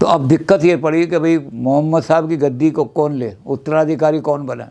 तो अब दिक्कत ये पड़ी कि भाई मोहम्मद साहब की गद्दी को कौन ले, उत्तराधिकारी कौन बना।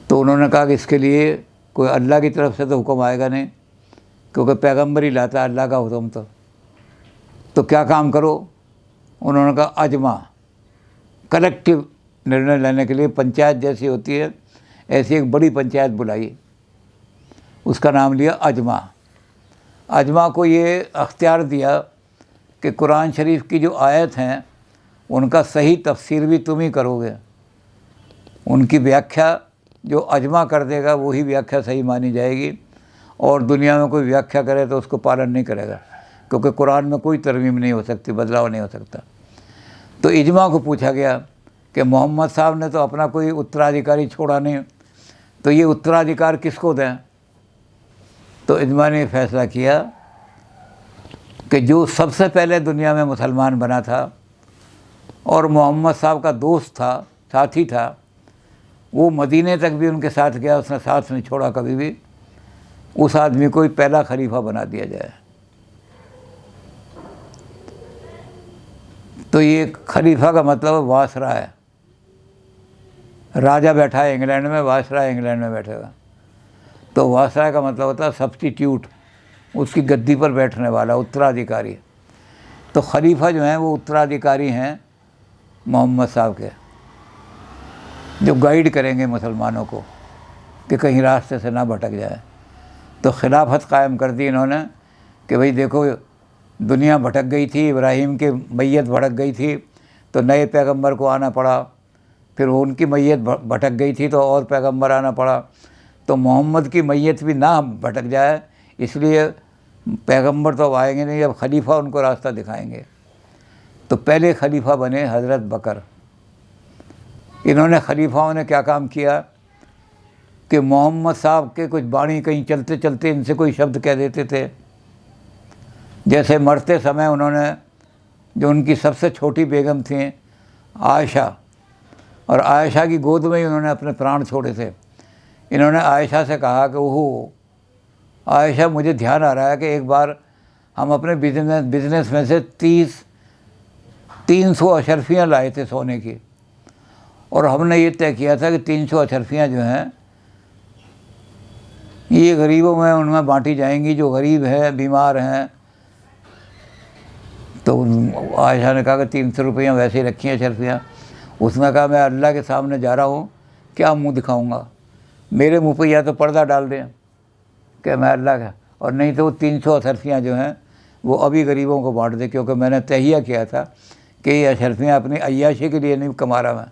तो उन्होंने कहा कि इसके लिए कोई अल्लाह की तरफ से तो हुक्म आएगा नहीं, क्योंकि पैगंबर ही लाता है अल्लाह का हुक्म। तो क्या काम करो, उन्होंने कहा अजमा, कलेक्टिव निर्णय लेने के लिए पंचायत जैसी होती है ऐसी एक बड़ी पंचायत बुलाई, उसका नाम लिया अजमा। अजमा को ये अख्तियार दिया कि कुरान शरीफ की जो आयत हैं उनका सही तफसीर भी तुम ही करोगे, उनकी व्याख्या जो अजमा कर देगा वही व्याख्या सही मानी जाएगी, और दुनिया में कोई व्याख्या करे तो उसको पालन नहीं करेगा, क्योंकि कुरान में कोई तरमीम नहीं हो सकती, बदलाव नहीं हो सकता। तो इजमा को पूछा गया कि मोहम्मद साहब ने तो अपना कोई उत्तराधिकारी छोड़ा नहीं, तो ये उत्तराधिकार किसको दें। तो इजमा ने फैसला किया कि जो सबसे पहले दुनिया में मुसलमान बना था और मोहम्मद साहब का दोस्त था, साथी था, वो मदीने तक भी उनके साथ गया, उसने साथ नहीं छोड़ा कभी भी, उस आदमी को ही पहला खलीफा बना दिया जाए। तो ये खलीफा का मतलब वासरा है, राजा बैठा है इंग्लैंड में, वासरा इंग्लैंड में बैठेगा। तो वासरा का मतलब होता है सब्स्टिट्यूट, उसकी गद्दी पर बैठने वाला, उत्तराधिकारी। तो खलीफा जो हैं वो उत्तराधिकारी हैं मोहम्मद साहब के, जो गाइड करेंगे मुसलमानों को कि कहीं रास्ते से ना भटक जाए। तो खिलाफत कायम कर दी इन्होंने कि भाई देखो दुनिया भटक गई थी, इब्राहीम की मैयत भटक गई थी तो नए पैगंबर को आना पड़ा, फिर उनकी मैयत भटक गई थी तो और पैगंबर आना पड़ा। तो मोहम्मद की मैयत भी ना भटक जाए, इसलिए पैगंबर तो अब आएंगे नहीं, अब खलीफा उनको रास्ता दिखाएंगे। तो पहले खलीफा बने हज़रत बकर। इन्होंने खलीफाओं ने क्या काम किया कि मोहम्मद साहब के कुछ बाणी कहीं चलते चलते इनसे कोई शब्द कह देते थे। जैसे मरते समय उन्होंने, जो उनकी सबसे छोटी बेगम थी आयशा, और आयशा की गोद में ही उन्होंने अपने प्राण छोड़े थे। इन्होंने आयशा से कहा कि ओहो आयशा, मुझे ध्यान आ रहा है कि एक बार हम अपने बिजनेस में से 300 अशरफियाँ लाए थे सोने की, और हमने ये तय किया था कि 300 अशरफियाँ जो हैं ये गरीबों में उनमें बांटी जाएंगी, जो गरीब हैं, बीमार हैं। तो आयशा ने कहा कि 300 रुपये वैसे ही रखी हैं अशरफियाँ। उसने कहा मैं अल्लाह के सामने जा रहा हूँ, क्या मुंह दिखाऊंगा, मेरे मुंह पर या तो पर्दा डाल दें कि मैं अल्लाह का, और नहीं तो वो 300 अशरफियाँ जो हैं वो अभी गरीबों को बांट दें, क्योंकि मैंने तहिया किया था कि ये अशरफियाँ अपनी अय्याशी के लिए नहीं कमा रहा, मैं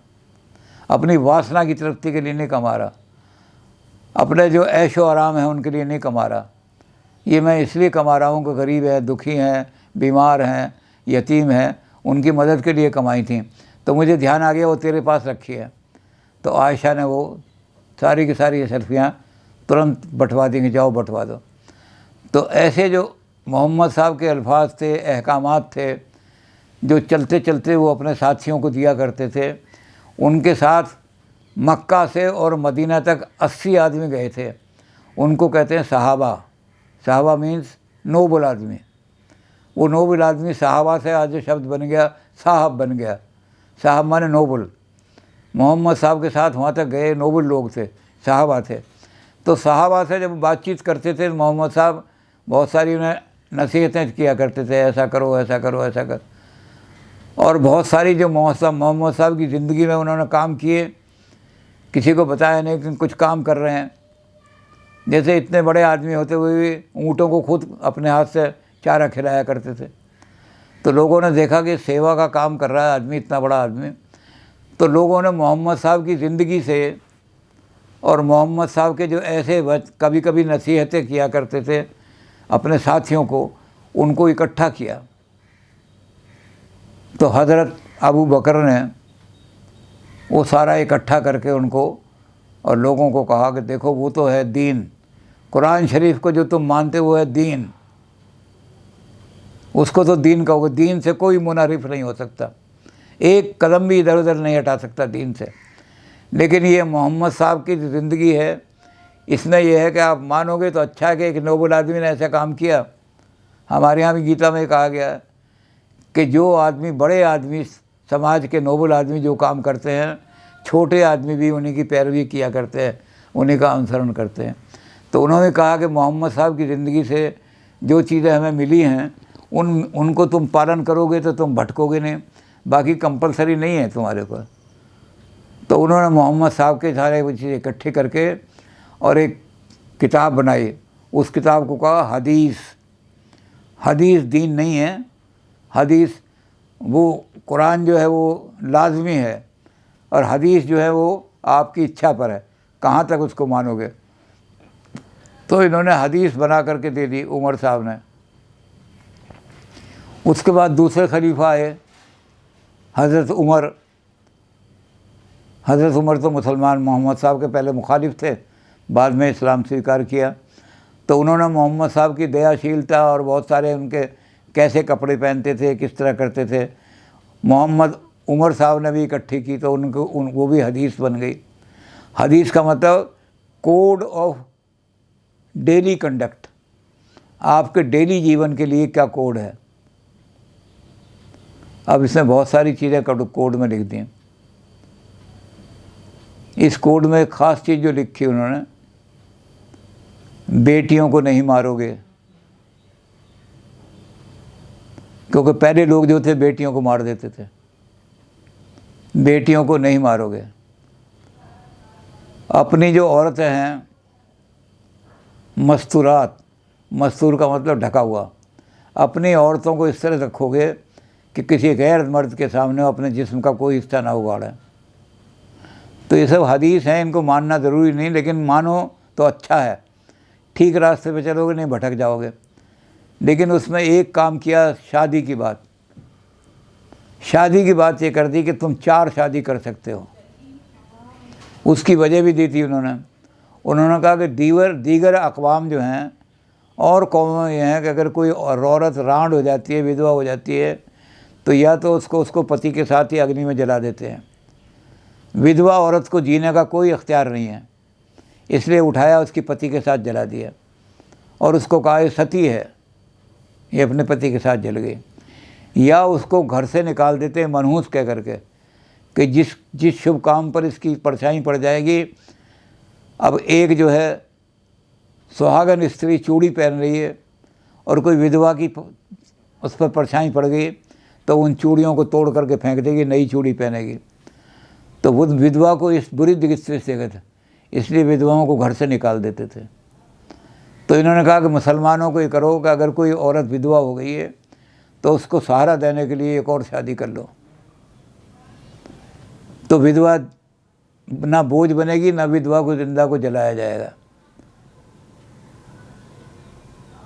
अपनी वासना की तृप्ति के लिए नहीं कमा रहा, अपने जो ऐशो आराम है उनके लिए नहीं कमा रहा, ये मैं इसलिए कमा रहा हूँ कि गरीब है, दुखी हैं, बीमार हैं, यतीम हैं, उनकी मदद के लिए कमाई थी। तो मुझे ध्यान आ गया वो तेरे पास रखी है। तो आयशा ने वो सारी की सारी अशरफियाँ तुरंत बंटवा देंगे, जाओ बंटवा दो। तो ऐसे जो मोहम्मद साहब के अल्फाज थे, अहकामात थे, जो चलते चलते वो अपने साथियों को दिया करते थे। उनके साथ मक्का से और मदीना तक 80 आदमी गए थे, उनको कहते हैं सहाबा। सहाबा मीन्स नोबल आदमी। वो नोबल आदमी, सहाबा से आज जो शब्द बन गया साहब बन गया, साहब माने नोबल। मोहम्मद साहब के साथ वहाँ तक गए नोबल लोग थे, सहाबा थे। तो सहाबा से जब बातचीत करते थे मोहम्मद साहब बहुत सारी उन्हें नसीहतें किया करते थे, ऐसा करो, ऐसा करो, ऐसा कर। और बहुत सारी जो मोहम्मद साहब की ज़िंदगी में उन्होंने काम किए, किसी को बताया नहीं कि कुछ काम कर रहे हैं। जैसे इतने बड़े आदमी होते हुए भी ऊँटों को खुद अपने हाथ से चारा खिलाया करते थे। तो लोगों ने देखा कि सेवा का काम कर रहा है आदमी, इतना बड़ा आदमी। तो लोगों ने मोहम्मद साहब की ज़िंदगी से और मोहम्मद साहब के जो ऐसे कभी कभी नसीहतें किया करते थे अपने साथियों को, उनको इकट्ठा किया। तो हज़रत अबू बकर ने वो सारा इकट्ठा करके उनको और लोगों को कहा कि देखो वो तो है दीन, कुरान शरीफ को जो तुम मानते हो है दीन, उसको तो दीन कहोगे। दीन से कोई मुनारिफ नहीं हो सकता, एक कदम भी इधर उधर नहीं हटा सकता दीन से। लेकिन ये मोहम्मद साहब की ज़िंदगी है, इसमें यह है कि आप मानोगे तो अच्छा है कि एक नोबल आदमी ने ऐसा काम किया, हमारे यहाँ भी गीता में कहा गया है कि जो आदमी, बड़े आदमी, समाज के नोबल आदमी जो काम करते हैं, छोटे आदमी भी उन्हीं की पैरवी किया करते हैं, उन्हीं का अनुसरण करते हैं। तो उन्होंने कहा कि मोहम्मद साहब की ज़िंदगी से जो चीज़ें हमें मिली हैं उनको तुम पालन करोगे तो तुम भटकोगे नहीं, बाकी कंपलसरी नहीं है तुम्हारे ऊपर। तो उन्होंने मोहम्मद साहब के सारे चीज़ें इकट्ठे करके और एक किताब बनाई। उस किताब को कहा हदीस। हदीस दीन नहीं है, हदीस वो कुरान जो है वो लाजमी है, और हदीस जो है वो आपकी इच्छा पर है, कहाँ तक उसको मानोगे। तो इन्होंने हदीस बना करके दे दी उमर साहब ने। उसके बाद दूसरे खलीफा आए हज़रत उमर। हज़रत उमर तो मुसलमान मोहम्मद साहब के पहले मुखालिफ थे, बाद में इस्लाम स्वीकार किया। तो उन्होंने मोहम्मद साहब की दयाशीलता और बहुत सारे उनके कैसे कपड़े पहनते थे, किस तरह करते थे, मोहम्मद उमर साहब ने भी इकट्ठी की, तो वो भी हदीस बन गई। हदीस का मतलब कोड ऑफ डेली कंडक्ट, आपके डेली जीवन के लिए क्या कोड है। अब इसमें बहुत सारी चीज़ें कोड में लिख दी। इस कोड में एक ख़ास चीज़ जो लिखी उन्होंने, बेटियों को नहीं मारोगे, क्योंकि पहले लोग जो थे बेटियों को मार देते थे। बेटियों को नहीं मारोगे। अपनी जो औरतें हैं मस्तूरात, मस्तूर का मतलब ढका हुआ, अपनी औरतों को इस तरह रखोगे कि किसी गैर मर्द के सामने अपने जिस्म का कोई हिस्सा ना उगाड़ें। तो ये सब हदीस हैं, इनको मानना ज़रूरी नहीं, लेकिन मानो तो अच्छा है, ठीक रास्ते पे चलोगे, नहीं भटक जाओगे। लेकिन उसमें एक काम किया, शादी की बात। शादी की बात ये कर दी कि तुम 4 शादी कर सकते हो। उसकी वजह भी दी थी उन्होंने कहा कि दीगर अक़वाम जो हैं और कौमें ये हैं कि अगर कोई औरत रांड हो जाती है, विधवा हो जाती है, तो या तो उसको पति के साथ ही अग्नि में जला देते हैं। विधवा औरत को जीने का कोई इख्तियार नहीं है, इसलिए उठाया, उसकी पति के साथ जला दिया और उसको कहा ये सती है, ये अपने पति के साथ जल गई। या उसको घर से निकाल देते हैं मनहूस कह करके कि जिस शुभ काम पर इसकी परछाई पड़ जाएगी। अब एक जो है सुहागन स्त्री चूड़ी पहन रही है और कोई विधवा की उस पर परछाई पड़ गई, तो उन चूड़ियों को तोड़ करके फेंक देगी, नई चूड़ी पहनेगी। तो वो विधवा को इस बुरी दृष्टि से देखते थे, इसलिए विधवाओं को घर से निकाल देते थे। तो इन्होंने कहा कि मुसलमानों को ये करो कि अगर कोई औरत विधवा हो गई है तो उसको सहारा देने के लिए एक और शादी कर लो, तो विधवा ना बोझ बनेगी, ना विधवा को जिंदा को जलाया जाएगा।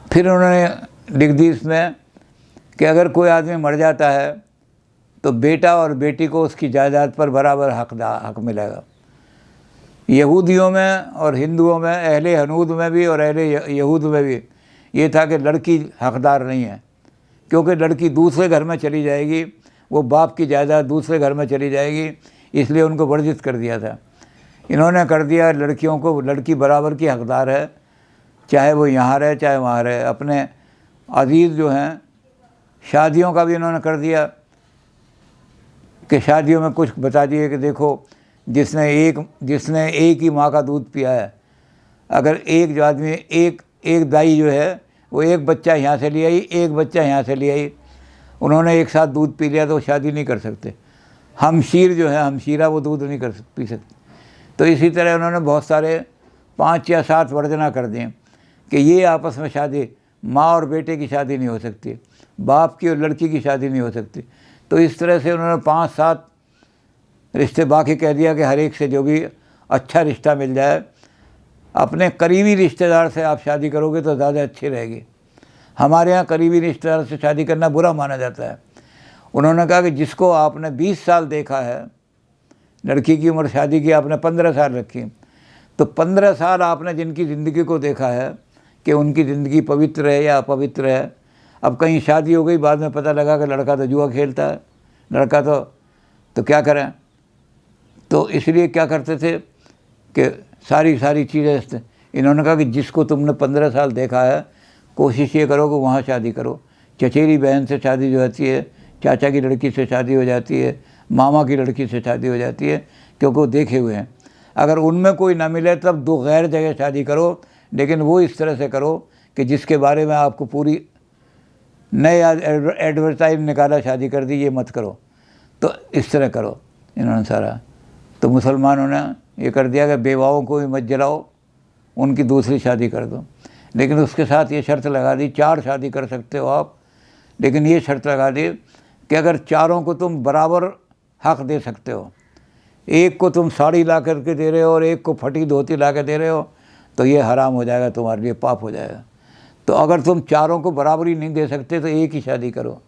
फिर उन्होंने लिख दी इसमें कि अगर कोई आदमी मर जाता है तो बेटा और बेटी को उसकी जायदाद पर बराबर हक मिलेगा। यहूदियों में और हिंदुओं में, अहले हनूद में भी और अहले यहूद में भी ये था कि लड़की हकदार नहीं है, क्योंकि लड़की दूसरे घर में चली जाएगी, वो बाप की जायदाद दूसरे घर में चली जाएगी, इसलिए उनको वर्जित कर दिया था। इन्होंने कर दिया लड़कियों को, लड़की बराबर की हकदार है, चाहे वो यहाँ रहे चाहे वहाँ रहे। अपने अजीज़ जो हैं, शादियों का भी इन्होंने कर दिया कि शादियों में कुछ बता दिए कि देखो जिसने एक ही माँ का दूध पिया है, अगर एक जो आदमी एक दाई जो है वो एक बच्चा यहाँ से ले आई, एक बच्चा यहाँ से ले आई, उन्होंने एक साथ दूध पी लिया तो शादी नहीं कर सकते। हमशीर जो है, हमशीरा, वो दूध नहीं पी सकते। तो इसी तरह उन्होंने बहुत सारे 5 या 7 वर्जना कर दिए कि ये आपस में शादी, माँ और बेटे की शादी नहीं हो सकती, बाप की और लड़की की शादी नहीं हो सकती। तो इस तरह से उन्होंने 5-7 रिश्ते बाकी कह दिया कि हर एक से जो भी अच्छा रिश्ता मिल जाए, अपने करीबी रिश्तेदार से आप शादी करोगे तो ज़्यादा अच्छी रहेगी। हमारे यहाँ करीबी रिश्तेदार से शादी करना बुरा माना जाता है। उन्होंने कहा कि जिसको आपने 20 साल देखा है, लड़की की उम्र शादी की आपने 15 साल रखी, तो 15 साल आपने जिनकी ज़िंदगी को देखा है कि उनकी ज़िंदगी पवित्र है या अपवित्र है। अब कहीं शादी हो गई, बाद में पता लगा कि लड़का तो जुआ खेलता है, लड़का तो क्या करें। तो इसलिए क्या करते थे कि सारी चीज़ें, इन्होंने कहा कि जिसको तुमने 15 साल देखा है कोशिश ये करो कि वहाँ शादी करो। चचेरी बहन से शादी जो होती है, चाचा की लड़की से शादी हो जाती है, मामा की लड़की से शादी हो जाती है, क्योंकि वो देखे हुए हैं। अगर उनमें कोई ना मिले तब दो गैर जगह शादी करो, लेकिन वो इस तरह से करो कि जिसके बारे में आपको पूरी नए एडवर्टाइज निकाला शादी कर दी, ये मत करो। तो इस तरह करो इन्होंने सारा। तो मुसलमानों ने ये कर दिया कि बेवाओं को भी मत जलाओ, उनकी दूसरी शादी कर दो। लेकिन उसके साथ ये शर्त लगा दी, 4 शादी कर सकते हो आप, लेकिन ये शर्त लगा दी कि अगर चारों को तुम बराबर हक दे सकते हो, एक को तुम साड़ी ला करके दे रहे हो और एक को फटी धोती ला के दे रहे हो, तो ये हराम हो जाएगा, तुम्हारे लिए पाप हो जाएगा। तो अगर तुम चारों को बराबरी नहीं दे सकते तो एक ही शादी करो,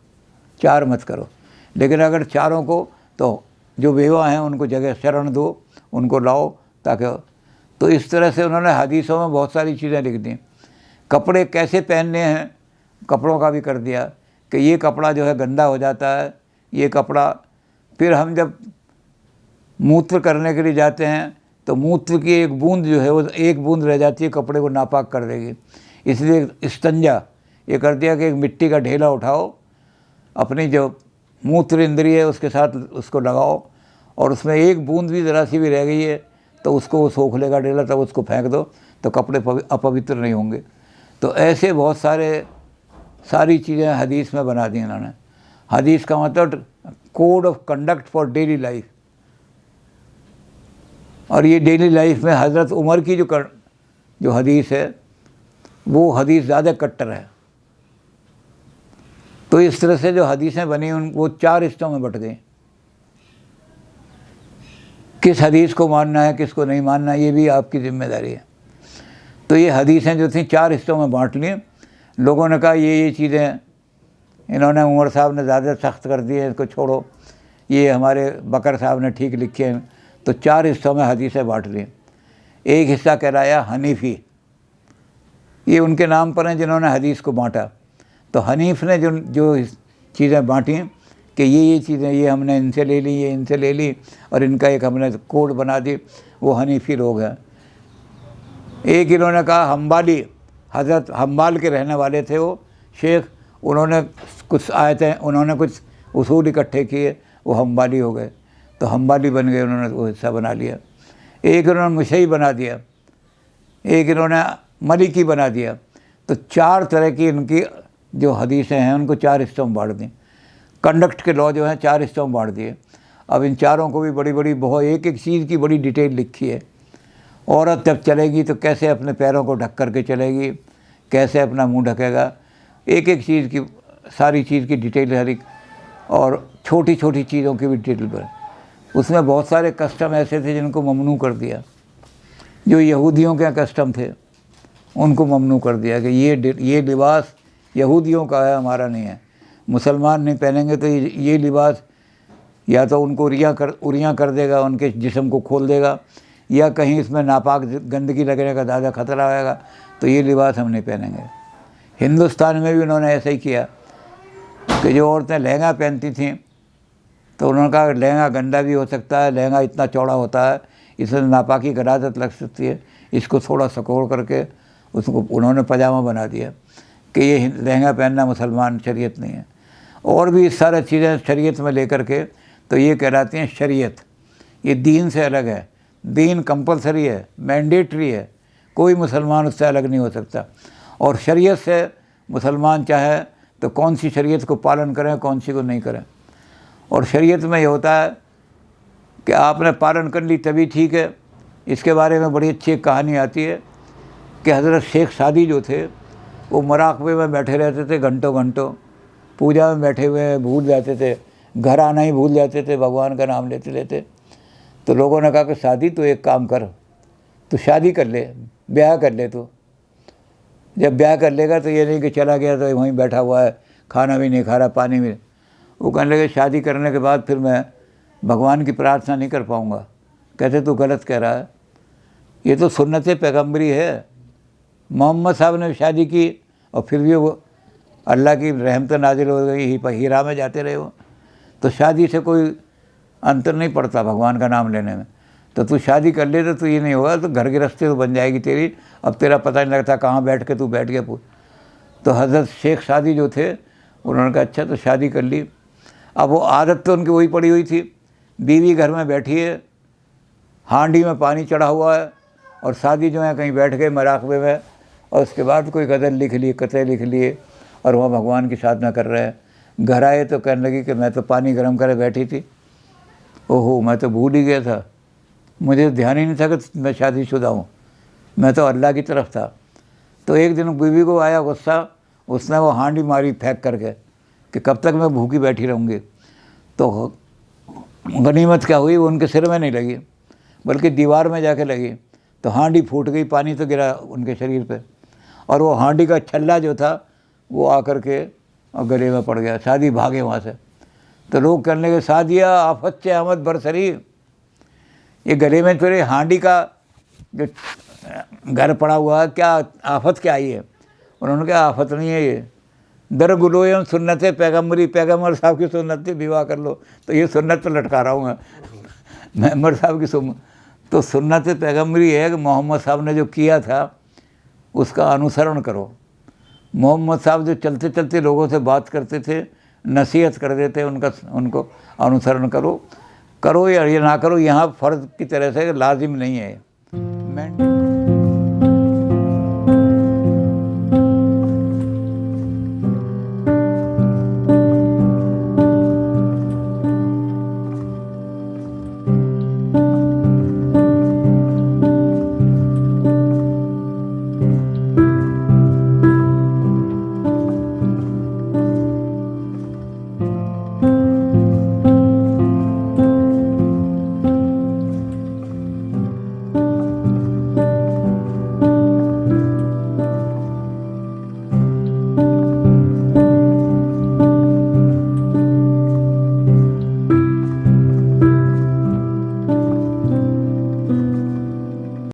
4 मत करो। लेकिन अगर चारों को, तो जो बेवा हैं उनको जगह शरण दो, उनको लाओ, ताकि। तो इस तरह से उन्होंने हदीसों में बहुत सारी चीज़ें लिख दी। कपड़े कैसे पहनने हैं, कपड़ों का भी कर दिया कि ये कपड़ा जो है गंदा हो जाता है, ये कपड़ा। फिर हम जब मूत्र करने के लिए जाते हैं तो मूत्र की एक बूंद जो है वो एक बूंद रह जाती है, कपड़े को नापाक कर देगी। इसलिए इस्तंजा ये कर दिया कि एक मिट्टी का ढेला उठाओ, अपनी जो मूत्र इंद्रिय है उसके साथ उसको लगाओ, और उसमें एक बूंद भी ज़रा सी भी रह गई है तो उसको वो सोख लेगा ढेला, तब उसको फेंक दो, तो कपड़े अपवित्र नहीं होंगे। तो ऐसे बहुत सारी चीज़ें हदीस में बना दी इन्होंने। हदीस का मतलब code of conduct for daily life. और ये डेली लाइफ में हज़रत उमर की जो हदीस है, वो हदीस ज़्यादा कट्टर है। तो इस तरह से जो हदीसें बनी वो 4 हिस्सों में बट गई। किस हदीस को मानना है, किसको नहीं मानना, ये भी आपकी जिम्मेदारी है। तो ये हदीसें जो थी 4 हिस्सों में बांट ली। लोगों ने कहा ये चीज़ें इन्होंने, उमर साहब ने ज़्यादा सख्त कर दी है, इसको छोड़ो, ये हमारे बकर साहब ने ठीक लिखे हैं। तो 4 हिस्सों में हदीसें बांट ली। एक हिस्सा कहलाया हनीफ़ी, ये उनके नाम पर हैं जिन्होंने हदीस को बांटा। तो हनीफ ने जो चीज़ें बांटी कि ये चीज़ें ये हमने इनसे ले ली, ये इनसे ले ली, और इनका एक हमने कोड बना दी, वो हनीफ़ी लोग हैं। एक इन्होंने कहा हम्बाली, हज़रत हम्बाल के रहने वाले थे वो शेख, उन्होंने कुछ आयतें, उन्होंने कुछ उसूल इकट्ठे किए, वो हम्बाली हो गए, तो हम्बाली बन गए, उन्होंने वो हिस्सा बना लिया। एक इन्होंने मुशई बना दिया, एक इन्होंने मलिकी बना दिया। तो 4 तरह की इनकी जो हदीसें हैं उनको 4 हिस्सों में बांट दी। कंडक्ट के लॉ जो हैं 4 हिस्सों में बांट दिए। अब इन चारों को भी बड़ी बहुत एक चीज़ की बड़ी डिटेल लिखी है। औरत जब चलेगी तो कैसे अपने पैरों को ढक करके चलेगी, कैसे अपना मुंह ढकेगा, एक चीज़ की, सारी चीज़ की डिटेल हर एक, और छोटी छोटी चीज़ों की भी डिटेल पर। उसमें बहुत सारे कस्टम ऐसे थे जिनको ममनू कर दिया, जो यहूदियों के कस्टम थे उनको ममनू कर दिया कि ये लिबास यहूदियों का है, हमारा नहीं है। मुसलमान नहीं पहनेंगे तो ये लिबास या तो उनको उरियाँ कर देगा, उनके जिस्म को खोल देगा, या कहीं इसमें नापाक गंदगी लगने का ज़्यादा खतरा आएगा, तो ये लिबास हम नहीं पहनेंगे। हिंदुस्तान में भी उन्होंने ऐसा ही किया कि जो औरतें लहंगा पहनती थीं तो उन्होंने कहा लहंगा गंदा भी हो सकता है, लहंगा इतना चौड़ा होता है, इसमें नापाकी गरादत लग सकती है, इसको थोड़ा सकोड़ करके उसको उन्होंने पजामा बना दिया कि ये लहंगा पहनना मुसलमान शरीयत नहीं है। और भी सारी चीज़ें शरीयत में लेकर के, तो ये कहलाती हैं शरीयत। ये दीन से अलग है, दीन कंपलसरी है, मैंडेटरी है, कोई मुसलमान उससे अलग नहीं हो सकता। और शरीयत से मुसलमान चाहे तो कौन सी शरीयत को पालन करें, कौन सी को नहीं करें। और शरीयत में ये होता है कि आपने पालन कर ली तभी ठीक है। इसके बारे में बड़ी अच्छी कहानी आती है कि हज़रत शेख सादी जो थे वो मराकबे में बैठे रहते थे घंटों घंटों, पूजा में बैठे हुए भूल जाते थे, घर आना ही भूल जाते थे, भगवान का नाम लेते लेते। तो लोगों ने कहा कि सादी तो एक काम कर, तो शादी कर ले, ब्याह कर ले। तो जब ब्याह कर लेगा तो ये नहीं कि चला गया तो वहीं बैठा हुआ है, खाना भी नहीं खा रहा, पानी भी। वो कहने लगे शादी करने के बाद फिर मैं भगवान की प्रार्थना नहीं कर पाऊँगा। कहते तू गलत कह रहा है, ये तो सुन्नत पैगम्बरी है। मोहम्मद साहब ने शादी की और फिर भी वो अल्लाह की रहमत नाजिल हो गई, हीरा में जाते रहे हो। तो शादी से कोई अंतर नहीं पड़ता भगवान का नाम लेने में। तो तू शादी कर ले तो ये नहीं होगा, तो घर गृहस्थी तो बन जाएगी तेरी। अब तेरा पता नहीं लगता कहाँ बैठ के तू बैठ गया। तो हज़रत शेख सादी जो थे उन्होंने कहा अच्छा तो शादी कर ली। अब वो आदत तो उनकी वही पड़ी हुई थी, बीवी घर में बैठी है, हांडी में पानी चढ़ा हुआ है और सादी जो है कहीं बैठ गए मराकबे में, और उसके बाद कोई गज़ल लिख लिए, कते लिख लिए और वह भगवान की साधना कर रहे हैं। घर आए तो कहने लगी कि मैं तो पानी गर्म करे बैठी थी, ओहो मैं तो भूल ही गया था, मुझे ध्यान ही नहीं था कि मैं शादीशुदा हूँ, मैं तो अल्लाह की तरफ था। तो एक दिन बीवी को आया गुस्सा, उसने वो हांडी मारी फेंक करके कि कब तक मैं भूखी बैठी रहूँगी। तो गनीमत क्या हुई, वो उनके सिर में नहीं लगी बल्कि दीवार में जाके लगी, तो हांडी फूट गई, पानी तो गिरा उनके शरीर पे, और वो हांडी का छल्ला जो था वो आकर के गले में पड़ गया। शादी भागे वहाँ से। तो लोग कहने लगे सादिया आफत से अहमद बरसरी, ये गले में तेरे हांडी का जो घर पड़ा हुआ है, क्या आफत क्या आई है? उन्होंने कहा आफत नहीं है, ये दर गुलोयम सुन्नत है पैगम्बरी, पैगम्बर साहब की सुन्नत थी विवाह कर लो, तो ये सुन्नत तो लटका रहा हूँ मैं मेंबर साहब की सुन्नत। तो सुन्नत पैगम्बरी है कि मोहम्मद साहब ने जो किया था उसका अनुसरण करो। मोहम्मद साहब जो चलते चलते लोगों से बात करते थे, नसीहत कर देते, उनको अनुसरण करो या ये ना करो, यहाँ फ़र्ज़ की तरह से लाजिम नहीं है। मैं